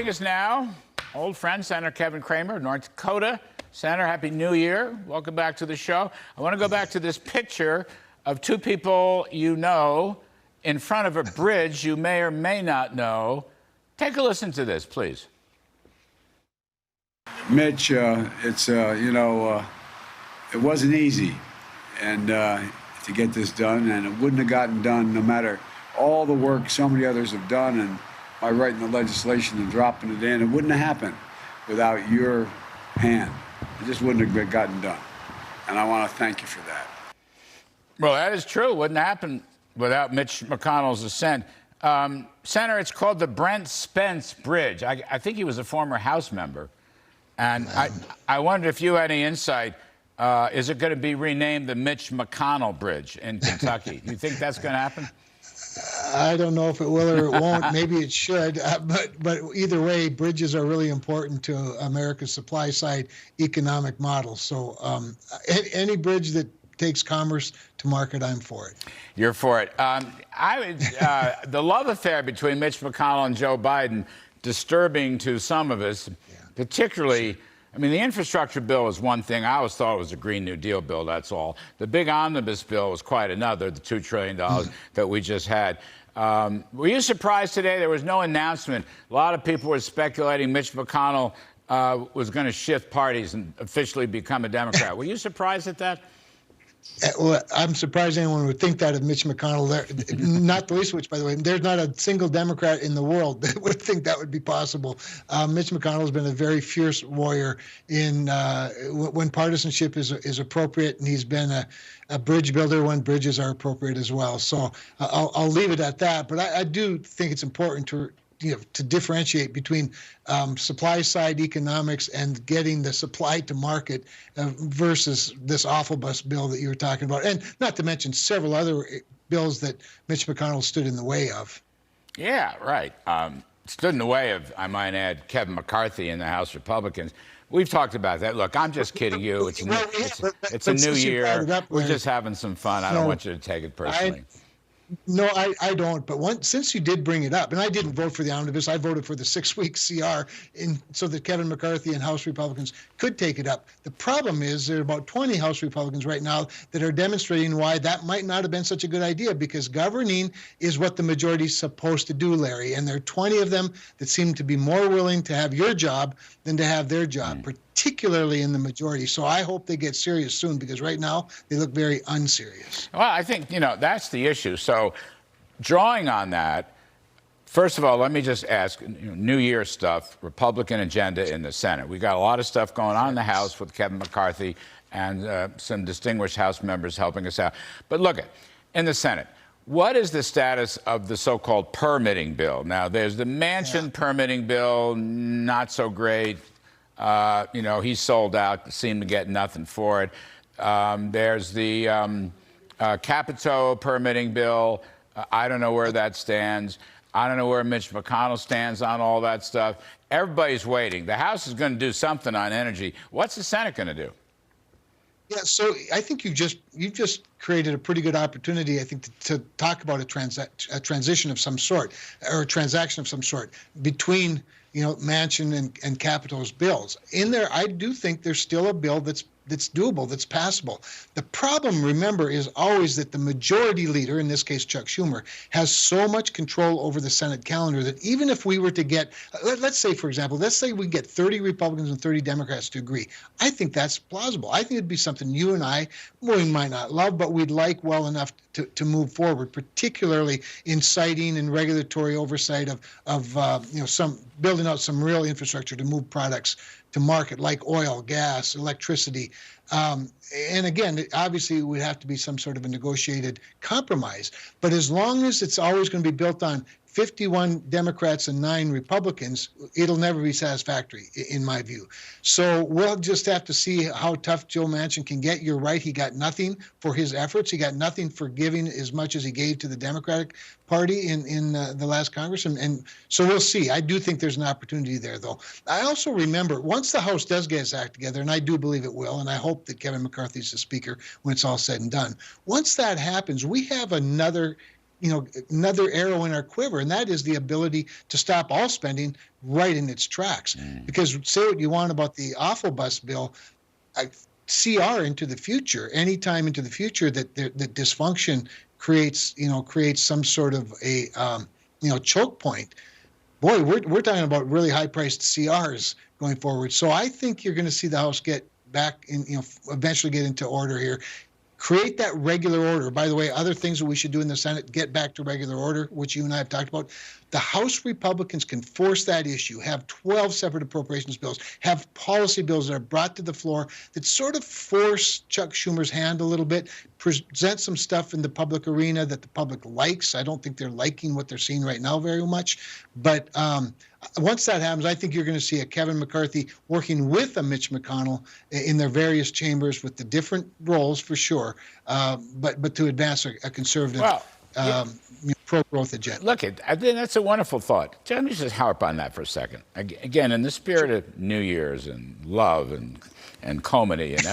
Joining us now, old friend, Senator Kevin Cramer, North Dakota. Senator, Happy New Year. Welcome back to the show. I want to go back to this picture of two people you know in front of a bridge you may or may not know. Take a listen to this, please. Mitch, it wasn't easy and to get this done, and it wouldn't have gotten done no matter all the work so many others have done, and by writing the legislation and dropping it in, it wouldn't have happened without your hand. It just wouldn't have gotten done, and I want to thank you for that. Well, that is true. It wouldn't happen without Mitch McConnell's assent. Senator, it's called the Brent Spence Bridge. I think he was a former House member. And I wondered if you had any insight. Is it going to be renamed the Mitch McConnell Bridge in Kentucky? You think that's going to happen? I don't know if it will or it won't. Maybe it should. But either way, bridges are really important to America's supply side economic model. So any bridge that takes commerce to market, I'm for it. You're for it. The love affair between Mitch McConnell and Joe Biden, disturbing to some of us, particularly. I mean, the infrastructure bill is one thing. I always thought it was a Green New Deal bill, that's all. The big omnibus bill was quite another, the $2 trillion that we just had. Were you surprised today? There was no announcement. A lot of people were speculating Mitch McConnell was going to shift parties and officially become a Democrat. Were you surprised at that? Well, I'm surprised anyone would think that of Mitch McConnell. Not the least of which, by the way, there's not a single Democrat in the world that would think that would be possible. Mitch McConnell has been a very fierce warrior in when partisanship is appropriate, and he's been a bridge builder when bridges are appropriate as well. So I'll leave it at that. But I do think it's important to differentiate between supply side economics and getting the supply to market versus this awful bus bill that you were talking about. And not to mention several other bills that Mitch McConnell stood in the way of. Yeah, right. Stood in the way of, I might add, Kevin McCarthy and the House Republicans. We've talked about that. Look, I'm just kidding you. It's a new year. We're just having some fun. I don't want you to take it personally. No, I don't. But since you did bring it up, and I didn't vote for the omnibus, I voted for the 6-week CR so that Kevin McCarthy and House Republicans could take it up. The problem is there are about 20 House Republicans right now that are demonstrating why that might not have been such a good idea, because governing is what the majority is supposed to do, Larry. And there are 20 of them that seem to be more willing to have your job than to have their job, particularly in the majority. So I hope they get serious soon, because right now they look very unserious. Well, I think, that's the issue. So drawing on that, first of all, let me just ask, New Year stuff, Republican agenda in the Senate. We got a lot of stuff going on in the House with Kevin McCarthy and some distinguished House members helping us out. But look, in the Senate, what is the status of the so-called permitting bill? Now, there's the Manchin permitting bill, not so great. He sold out, seemed to get nothing for it. There's the Capito permitting bill. I don't know where that stands. I don't know where Mitch McConnell stands on all that stuff. Everybody's waiting. The House is going to do something on energy. What's the Senate going to do? Yeah, so I think you've just created a pretty good opportunity, I think, to talk about a transition of some sort, or a transaction of some sort between Manchin and Capito's bills. In there, I do think there's still a bill that's doable, that's passable. The problem, remember, is always that the majority leader, in this case Chuck Schumer, has so much control over the Senate calendar that even if we were to get, let's say, for example, we get 30 Republicans and 30 Democrats to agree. I think that's plausible. I think it'd be something you and I, we might not love, but we'd like well enough to move forward, particularly in citing and regulatory oversight of some building out some real infrastructure to move products to market, like oil, gas, electricity. And again, obviously, it would have to be some sort of a negotiated compromise. But as long as it's always going to be built on 51 Democrats and 9 Republicans, it'll never be satisfactory, in my view. So we'll just have to see how tough Joe Manchin can get. You're right, he got nothing for his efforts. He got nothing for giving as much as he gave to the Democratic Party in the last Congress. And so we'll see. I do think there's an opportunity there, though. I also remember, once the House does get its act together, and I do believe it will, and I hope that Kevin McCarthy's the Speaker when it's all said and done. Once that happens, we have another another arrow in our quiver, and that is the ability to stop all spending right in its tracks. Because say what you want about the awful bus bill, CR into the future, anytime into the future that dysfunction creates some sort of a choke point. Boy, we're talking about really high-priced CRs going forward. So I think you're going to see the House get back in, eventually get into order here. Create that regular order. By the way, other things that we should do in the Senate, get back to regular order, which you and I have talked about. The House Republicans can force that issue, have 12 separate appropriations bills, have policy bills that are brought to the floor that sort of force Chuck Schumer's hand a little bit, present some stuff in the public arena that the public likes. I don't think they're liking what they're seeing right now very much. But once that happens, I think you're going to see a Kevin McCarthy working with a Mitch McConnell in their various chambers with the different roles for sure, but to advance a conservative pro-growth agenda. Look, I think that's a wonderful thought. Let me just harp on that for a second. Again, in the spirit of New Year's and love and comedy and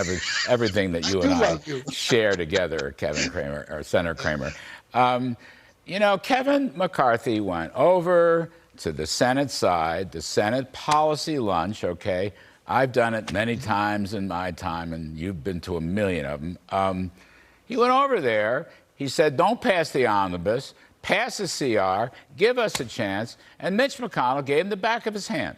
everything that you and I share together, Kevin Cramer or Senator Cramer. Kevin McCarthy went over to the Senate side, the Senate policy lunch, okay? I've done it many times in my time, and you've been to a million of them. He went over there. He said, don't pass the omnibus, pass the CR, give us a chance, and Mitch McConnell gave him the back of his hand.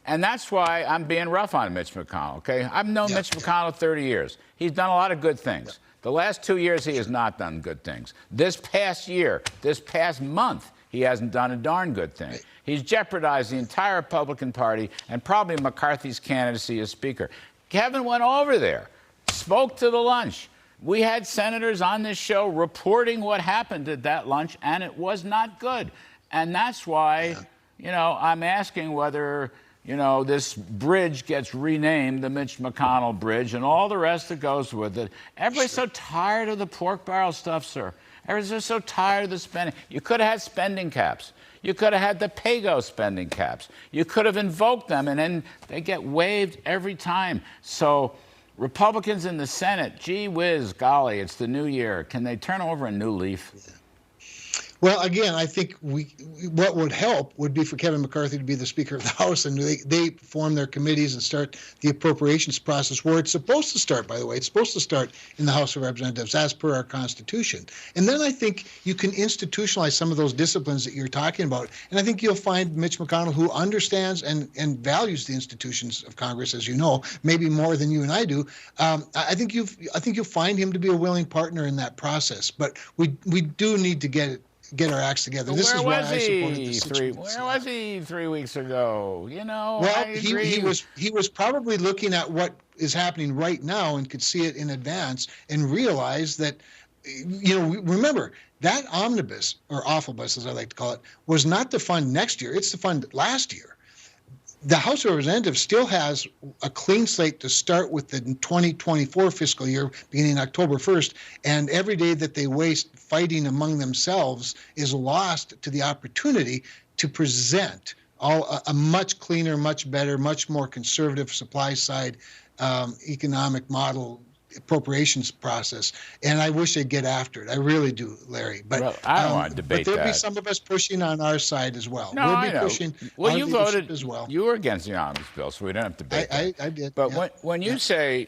And that's why I'm being rough on Mitch McConnell, okay? I've known Mitch McConnell 30 years. He's done a lot of good things. The last 2 years, he has not done good things. This past year, this past month, he hasn't done a darn good thing. He's jeopardized the entire Republican Party and probably McCarthy's candidacy as Speaker. Kevin went over there, spoke to the lunch. We had senators on this show reporting what happened at that lunch, and it was not good. And that's why, I'm asking whether, this bridge gets renamed the Mitch McConnell Bridge and all the rest that goes with it. Everybody's so tired of the pork barrel stuff, sir. Everybody's so tired of the spending. You could have had spending caps. You could have had the PAYGO spending caps. You could have invoked them, and then they get waived every time. So Republicans in the Senate, gee whiz, golly, it's the new year. Can they turn over a new leaf? Well, again, I think what would help would be for Kevin McCarthy to be the Speaker of the House, and they form their committees and start the appropriations process where it's supposed to start, by the way. It's supposed to start in the House of Representatives as per our Constitution. And then I think you can institutionalize some of those disciplines that you're talking about. And I think you'll find Mitch McConnell, who understands and values the institutions of Congress, as you know, maybe more than you and I do. I think you'll find him to be a willing partner in that process. But we do need to get our acts together. This is why I supported this situation. Where was he 3 weeks ago? Well, he was probably looking at what is happening right now and could see it in advance and realize that, remember, that omnibus, or awful bus as I like to call it, was not to fund next year. It's to fund last year. The House of Representatives still has a clean slate to start with the 2024 fiscal year beginning October 1st, and every day that they waste fighting among themselves is lost to the opportunity to present a much cleaner, much better, much more conservative supply side economic model appropriations process. And I wish they'd get after it. I really do, Larry. But well, I don't want to debate but there'll that. be some of us pushing on our side as well. No, we'll be I know. pushing Well, our you leadership voted as well. You were against the omnibus bill, so we don't have to debate that. I did. But yeah. when you say,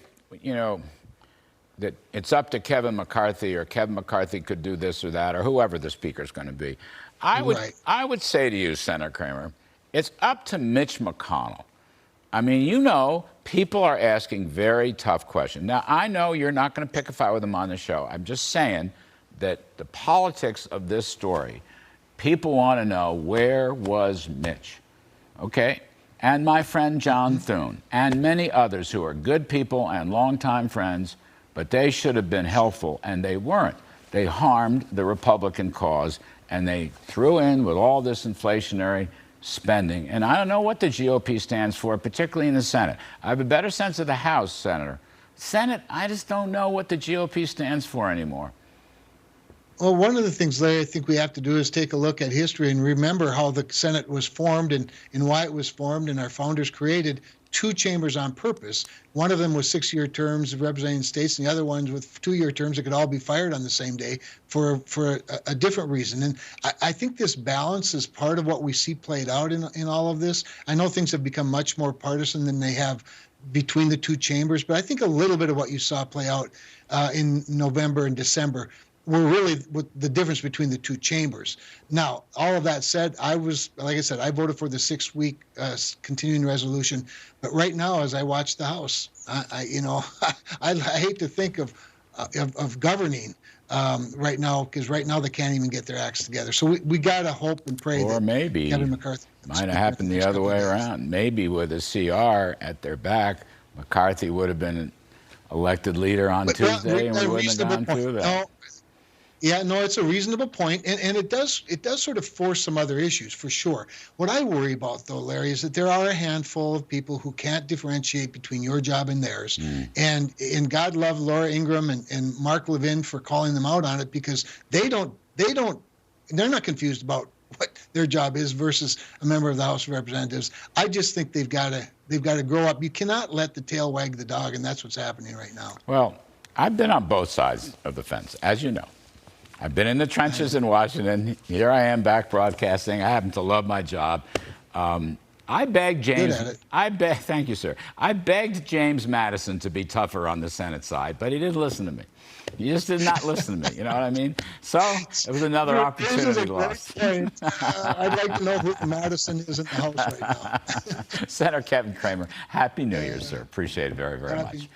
that it's up to Kevin McCarthy, or Kevin McCarthy could do this or that, or whoever the speaker is going to be, I would say to you, Senator Cramer, it's up to Mitch McConnell. I mean, people are asking very tough questions. Now, I know you're not going to pick a fight with them on the show. I'm just saying that the politics of this story, people want to know, where was Mitch? Okay? And my friend John Thune, and many others who are good people and longtime friends, but they should have been helpful, and they weren't. They harmed the Republican cause, and they threw in with all this inflationary spending. And I don't know what the GOP stands for, particularly in the Senate. I have a better sense of the House, Senator. Senate, I just don't know what the GOP stands for anymore. Well, one of the things, Larry, I think we have to do is take a look at history and remember how the Senate was formed and why it was formed, and our founders created two chambers on purpose. One of them was 6-year terms of representing states, and the other ones with 2-year terms that could all be fired on the same day for a different reason. And I think this balance is part of what we see played out in all of this. I know things have become much more partisan than they have between the two chambers, but I think a little bit of what you saw play out in November and December were really the difference between the two chambers. Now, all of that said, like I said, I voted for the 6-week continuing resolution. But right now, as I watch the House, I hate to think of governing right now, because right now they can't even get their acts together. So we got to hope and pray or that maybe Kevin McCarthy might have happened the other way around. Maybe with a CR at their back, McCarthy would have been elected leader on Tuesday, and we wouldn't have gone through that. No, yeah, no, it's a reasonable point, and it does sort of force some other issues for sure. What I worry about, though, Larry, is that there are a handful of people who can't differentiate between your job and theirs, and God love Laura Ingraham and Mark Levin for calling them out on it, because they're not confused about what their job is versus a member of the House of Representatives. I just think they've got to grow up. You cannot let the tail wag the dog, and that's what's happening right now. Well, I've been on both sides of the fence, as you know. I've been in the trenches in Washington. Here I am back broadcasting. I happen to love my job. I begged James. Thank you, sir. I begged James Madison to be tougher on the Senate side, but he didn't listen to me. He just did not listen to me. You know what I mean? So it was another opportunity lost. I'd like to know who Madison is in the House right now. Senator Kevin Cramer, Happy New Year, sir. Appreciate it very, very much.